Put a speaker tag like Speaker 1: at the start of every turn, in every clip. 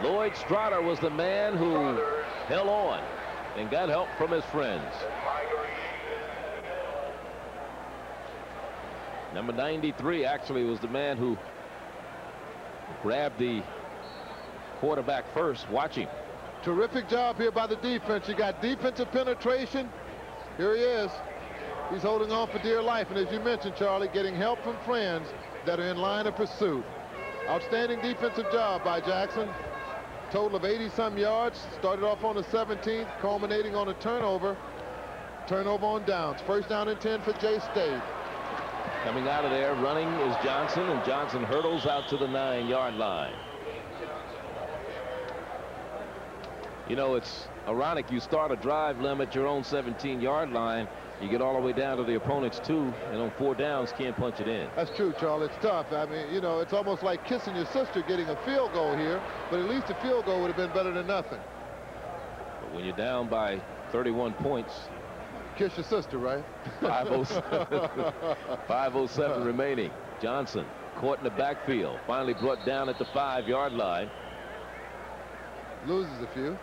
Speaker 1: Lloyd Strider was the man who held on and got help from his friends. Number 93 actually was the man who grabbed the quarterback first. Watch him.
Speaker 2: Terrific job here by the defense. You got defensive penetration. Here he is. He's holding on for dear life. And as you mentioned, Charlie, getting help from friends that are in line of pursuit. Outstanding defensive job by Jackson. Total of 80-some yards. Started off on the 17th, culminating on a turnover. Turnover on downs. First down and 10 for J-State.
Speaker 1: Coming out of there, running is Johnson, and Johnson hurdles out to the 9-yard line. You know, it's ironic. You start a drive, limit your own 17-yard line. You get all the way down to the opponent's 2, and on 4 downs, can't punch it in.
Speaker 2: That's true, Charlie. It's tough. I mean, you know, it's almost like kissing your sister getting a field goal here, but at least a field goal would have been better than nothing.
Speaker 1: But when you're down by 31 points,
Speaker 2: kiss your sister, right?
Speaker 1: 5:07 remaining. Johnson caught in the backfield, finally brought down at the 5-yard line.
Speaker 2: Loses a few.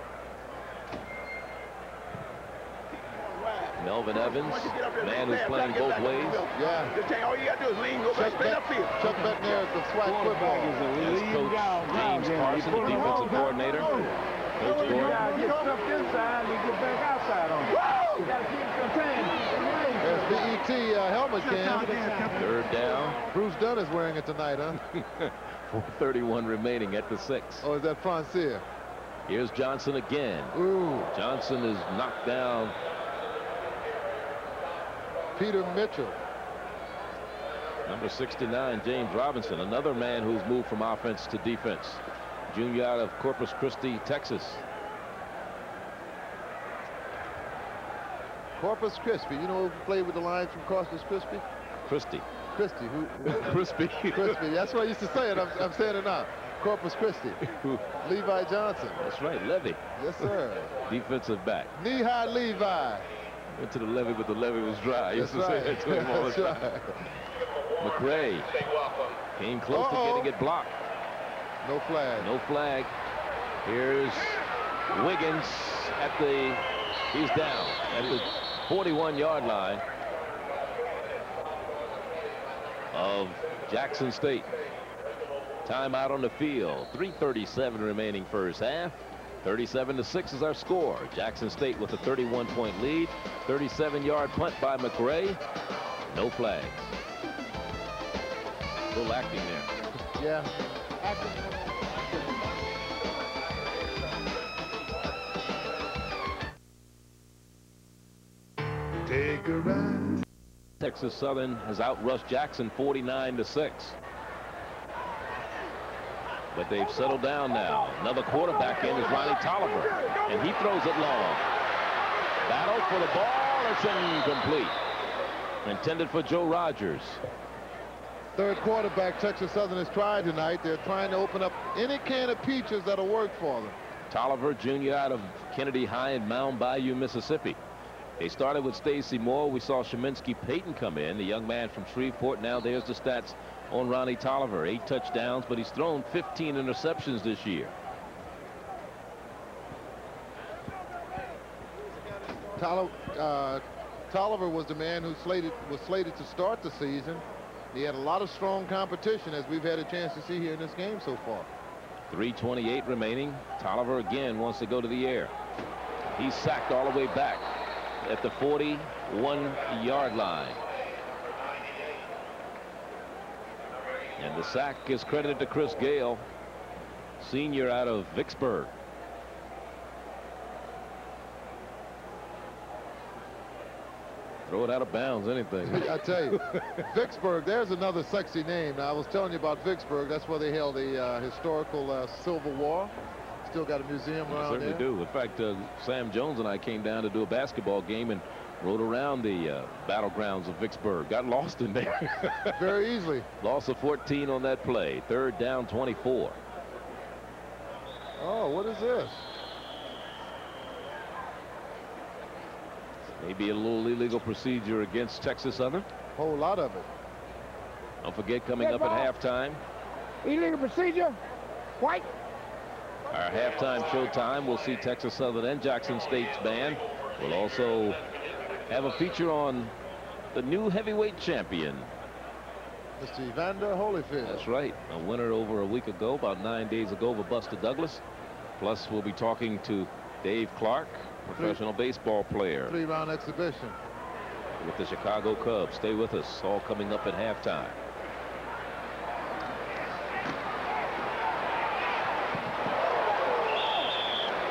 Speaker 1: Melvin Evans, man who's playing both ways.
Speaker 2: Yeah.
Speaker 3: All you got to do is lean, go back straight upfield.
Speaker 2: Chuck McNair is the SWAC football.
Speaker 1: That's Coach James Carson, the defensive coordinator. Coach Gordon.
Speaker 3: Get stuff inside and get back outside on it. You got to keep it contained.
Speaker 2: There's BET helmet cam.
Speaker 1: 3rd down.
Speaker 2: Bruce Dunn is wearing it tonight, huh?
Speaker 1: 4:31 remaining at the 6.
Speaker 2: Oh, is that Francia?
Speaker 1: Here's Johnson again.
Speaker 2: Ooh.
Speaker 1: Johnson is knocked down.
Speaker 2: Peter Mitchell.
Speaker 1: Number 69, James Robinson, another man who's moved from offense to defense. Junior out of Corpus Christi, Texas.
Speaker 2: Corpus Christi. You know who played with the Lions from Corpus Christi?
Speaker 1: Christi.
Speaker 2: Christi. Who?
Speaker 1: Crispy.
Speaker 2: Crispy. That's what I used to say it. I'm saying it now. Corpus Christi. Levi Johnson.
Speaker 1: That's right, Levy.
Speaker 2: Yes, sir.
Speaker 1: Defensive back.
Speaker 2: Knee-high Levi.
Speaker 1: Went to the levee, but the levee was dry. I used to say that to him all the time. McRae came close to getting it blocked.
Speaker 2: No flag.
Speaker 1: No flag. Here's Wiggins at the, he's down at the 41-yard line of Jackson State. Timeout on the field. 3:37 remaining first half. 37-6 is our score. Jackson State with a 31-point lead. 37-yard punt by McRae. No flags. A little acting there.
Speaker 2: Yeah. Take a ride.
Speaker 1: Texas Southern has outrushed Jackson 49-6. But they've settled down now. Another quarterback in is Ronnie Tolliver, and he throws it long. Battle for the ball. It's incomplete. Intended for Joe Rogers.
Speaker 2: Third quarterback Texas Southern has tried tonight. They're trying to open up any can of peaches that'll work for them.
Speaker 1: Tolliver, junior out of Kennedy High in Mound Bayou, Mississippi. They started with Stacy Moore. We saw Sheminsky Payton come in, the young man from Shreveport. Now there's the stats on Ronnie Tolliver. 8 touchdowns, but he's thrown 15 interceptions this year.
Speaker 2: Tolliver was the man who was slated to start the season. He had a lot of strong competition, as we've had a chance to see here in this game so far.
Speaker 1: 3:28 remaining. Tolliver again wants to go to the air. He's sacked all the way back at the 41-yard line. And the sack is credited to Chris Gale, senior out of Vicksburg. Throw it out of bounds, anything.
Speaker 2: I tell you, Vicksburg, there's another sexy name. Now, I was telling you about Vicksburg. That's where they held the historical Civil War. Still got a museum around there.
Speaker 1: Certainly do. In fact, Sam Jones and I came down to do a basketball game and rode around the battlegrounds of Vicksburg. Got lost in there.
Speaker 2: Very easily.
Speaker 1: Loss of 14 on that play. 3rd down, 24.
Speaker 2: Oh, what is this?
Speaker 1: Maybe a little illegal procedure against Texas Southern.
Speaker 2: Whole lot of it.
Speaker 1: Don't forget, coming up at halftime.
Speaker 3: Illegal procedure. White.
Speaker 1: Our halftime showtime, we'll see Texas Southern and Jackson State's band. We'll also have a feature on the new heavyweight champion,
Speaker 2: Mr. Evander Holyfield.
Speaker 1: That's right, a winner over a week ago, about 9 days ago, over Buster Douglas. Plus, we'll be talking to Dave Clark, professional baseball player.
Speaker 2: 3-round exhibition
Speaker 1: with the Chicago Cubs. Stay with us. All coming up at halftime.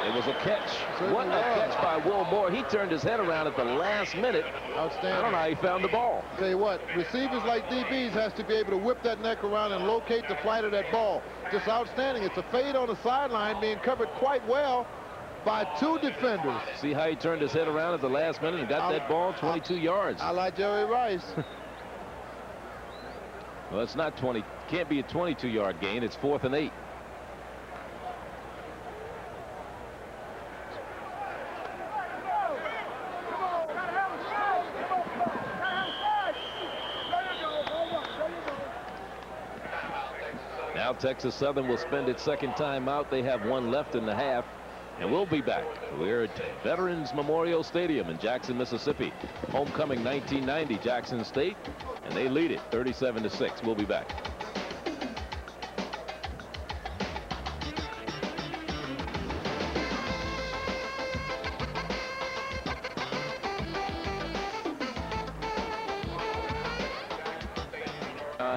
Speaker 1: It was a catch. What a catch by Will Moore. He turned his head around at the last minute.
Speaker 2: Outstanding.
Speaker 1: I don't know how he found the ball.
Speaker 2: Tell you what, receivers like DBs has to be able to whip that neck around and locate the flight of that ball. Just outstanding. It's a fade on the sideline, being covered quite well by 2 defenders.
Speaker 1: See how he turned his head around at the last minute and got that ball 22 yards.
Speaker 2: I like Jerry Rice.
Speaker 1: Well, it's not 20. Can't be a 22-yard gain. It's 4th and 8. Now Texas Southern will spend its second time out. They have 1 left in the half. And we'll be back. We're at Veterans Memorial Stadium in Jackson, Mississippi. Homecoming 1990, Jackson State, and they lead it 37-6. We'll be back.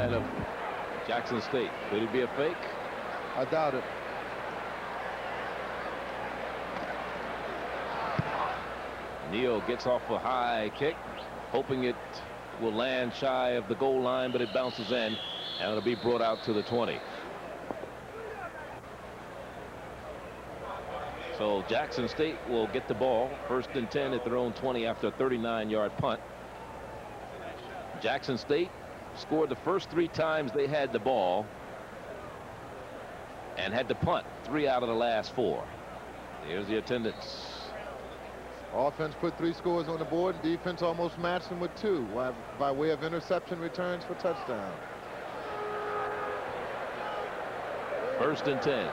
Speaker 1: Of Jackson State. Could it be a fake?
Speaker 2: I doubt it.
Speaker 1: Neal gets off a high kick, hoping it will land shy of the goal line, but it bounces in, and it'll be brought out to the 20. So Jackson State will get the ball, 1st and 10 at their own 20 after a 39-yard punt. Jackson State scored the first 3 times they had the ball and had to punt 3 out of the last 4. Here's the attendance.
Speaker 2: Offense put 3 scores on the board. Defense almost matched them with 2 by way of interception returns for touchdown.
Speaker 1: 1st and 10.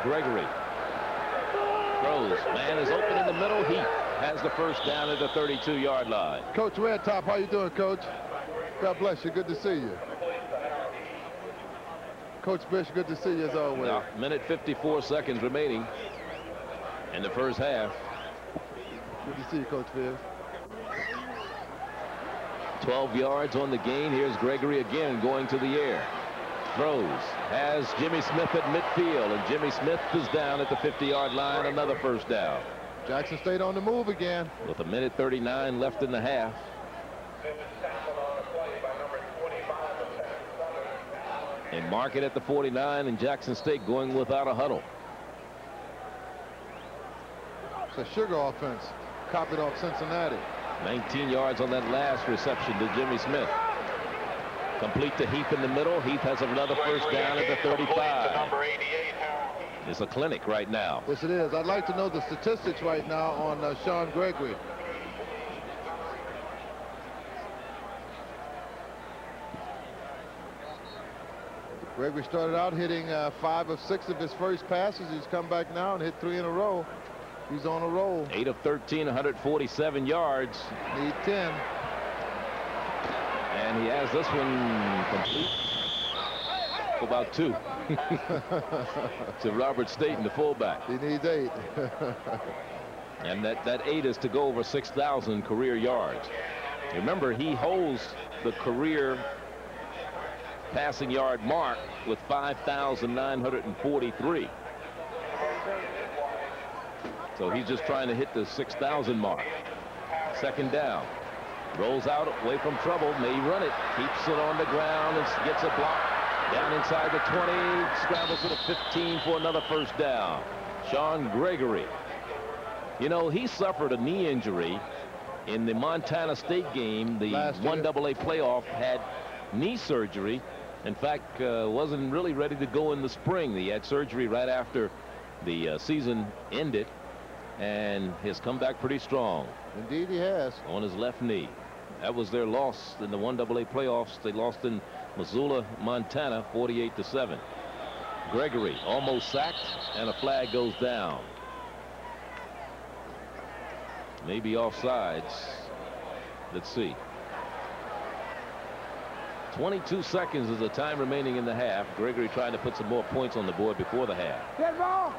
Speaker 1: Gregory throws. Man is open in the middle. He has the first down at the 32-yard line.
Speaker 2: Coach Red Top, how you doing, Coach? God bless you. Good to see you. Coach Bish, good to see you as always.
Speaker 1: Now, minute 54 seconds remaining in the first half.
Speaker 2: Good to see you, Coach Bish.
Speaker 1: 12 yards on the gain. Here's Gregory again going to the air. Throws. Has Jimmy Smith at midfield, and Jimmy Smith is down at the 50-yard line. Another first down.
Speaker 2: Jackson State on the move again.
Speaker 1: With a minute 39 left in the half. And mark it at the 49, and Jackson State going without a huddle.
Speaker 2: It's a sugar offense. Copied off Cincinnati.
Speaker 1: 19 yards on that last reception to Jimmy Smith. Complete to Heath in the middle. Heath has another first down at the 35. It's a clinic right now.
Speaker 2: Yes, it is. I'd like to know the statistics right now on Sean Gregory. Gregory started out hitting 5 of 6 of his first passes. He's come back now and hit 3 in a row. He's on a roll.
Speaker 1: 8 of 13, 147 yards.
Speaker 2: Need 10.
Speaker 1: And he has this one complete. About 2. To Robert Staten, the fullback.
Speaker 2: He needs 8.
Speaker 1: And that 8 is to go over 6,000 career yards. Remember, he holds the career passing yard mark with 5,943. So he's just trying to hit the 6,000 mark. 2nd down. Rolls out away from trouble. May run it. Keeps it on the ground and gets a block. Down inside the 20. Scrambles to the 15 for another first down. Sean Gregory. You know, he suffered a knee injury in the Montana State game. The 1AA playoff, had knee surgery. In fact, wasn't really ready to go in the spring. He had surgery right after the season ended, and has come back pretty strong.
Speaker 2: Indeed he has.
Speaker 1: On his left knee. That was their loss in the 1AA playoffs. They lost in Missoula, Montana, 48-7. Gregory almost sacked, and a flag goes down. Maybe offsides. Let's see. 22 seconds is the time remaining in the half. Gregory trying to put some more points on the board before the half.
Speaker 3: Dead ball.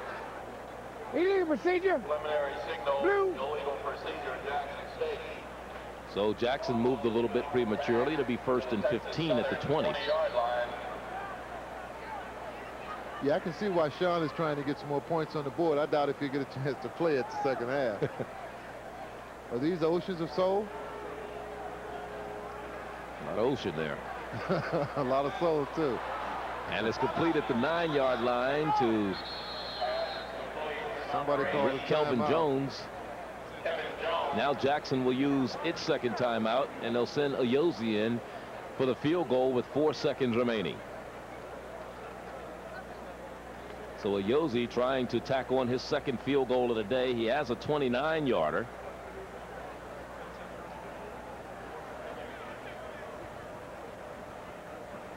Speaker 3: Illegal procedure.
Speaker 4: Preliminary signal.
Speaker 3: Blue.
Speaker 4: Illegal procedure, Jackson State.
Speaker 1: So Jackson moved a little bit prematurely to be first and 15 at the 20.
Speaker 4: 20-yard line.
Speaker 2: Yeah, I can see why Sean is trying to get some more points on the board. I doubt if he'll get a chance to play at the second half. Are these oceans of soul?
Speaker 1: A lot of ocean there.
Speaker 2: A lot of soul, too.
Speaker 1: And it's complete at the 9-yard line to
Speaker 2: Somebody called
Speaker 1: Kelvin
Speaker 2: timeout.
Speaker 1: Jones. Now Jackson will use its second timeout, and they'll send Ayoze in for the field goal with 4 seconds remaining. So Ayoze trying to tack on his second field goal of the day. He has a 29-yarder.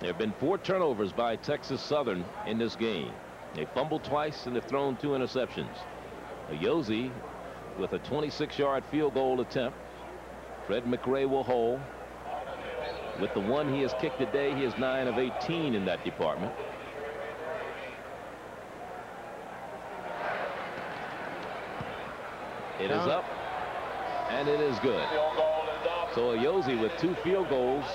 Speaker 1: There have been 4 turnovers by Texas Southern in this game. They fumbled twice and they've thrown 2 interceptions. Ayoze with a 26-yard field goal attempt. Fred McRae will hold. With the one he has kicked today, he is 9 of 18 in that department. It is up, and it is good. So Ayoze with 2 field goals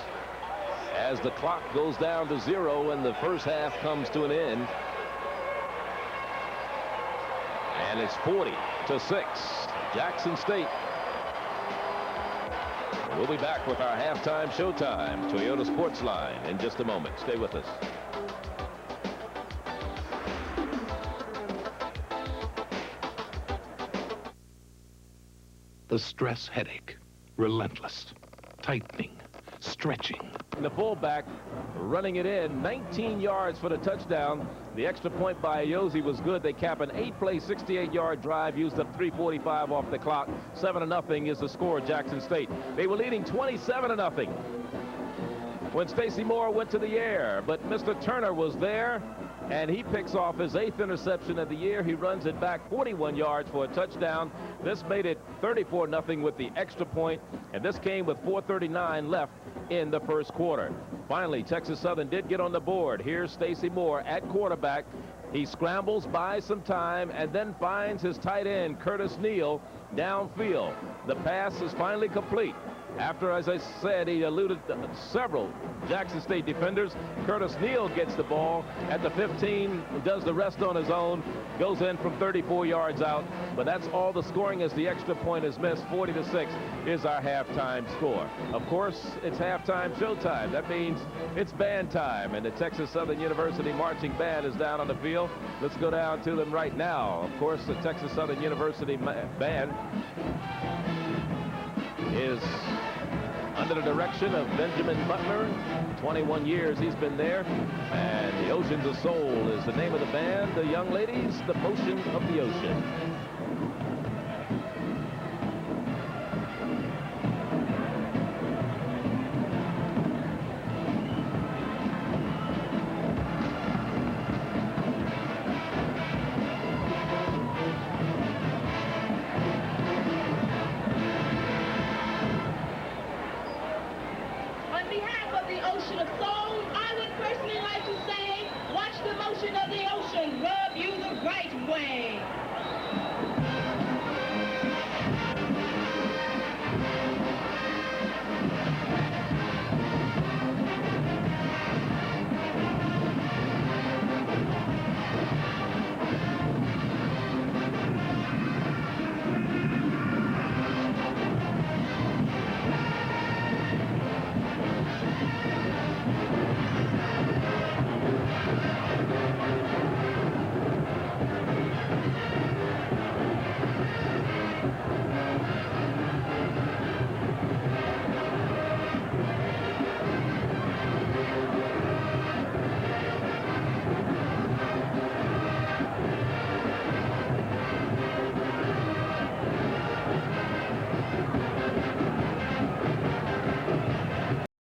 Speaker 1: as the clock goes down to 0 and the first half comes to an end. And it's 40-6. Jackson State. We'll be back with our halftime showtime Toyota Sports Line in just a moment. Stay with us.
Speaker 5: The stress headache, relentless, tightening, stretching.
Speaker 1: The fullback running it in, 19 yards for the touchdown. The extra point by Ayoze was good. They cap an 8-play, 68-yard drive, used up 3:45 off the clock. 7-0 is the score, Jackson State. They were leading 27-0 when Stacy Moore went to the air, but Mr. Turner was there, and he picks off his 8th interception of the year. He runs it back 41 yards for a touchdown. This made it 34-0 with the extra point, and this came with 4:39 left in the first quarter. Finally, Texas Southern did get on the board. Here's Stacy Moore at quarterback. He scrambles, buys some time, and then finds his tight end, Curtis Neal, downfield. The pass is finally complete. After, as I said, he eluded several Jackson State defenders. Curtis Neal gets the ball at the 15, does the rest on his own, goes in from 34 yards out. But that's all the scoring as the extra point is missed. 40-6 is our halftime score. Of course, it's halftime showtime. That means it's band time, and the Texas Southern University marching band is down on the field. Let's go down to them right now. Of course, the Texas Southern University band is under the direction of Benjamin Butler. 21 years he's been there. And the Oceans of Soul is the name of the band. The young ladies, the Potion of the Ocean.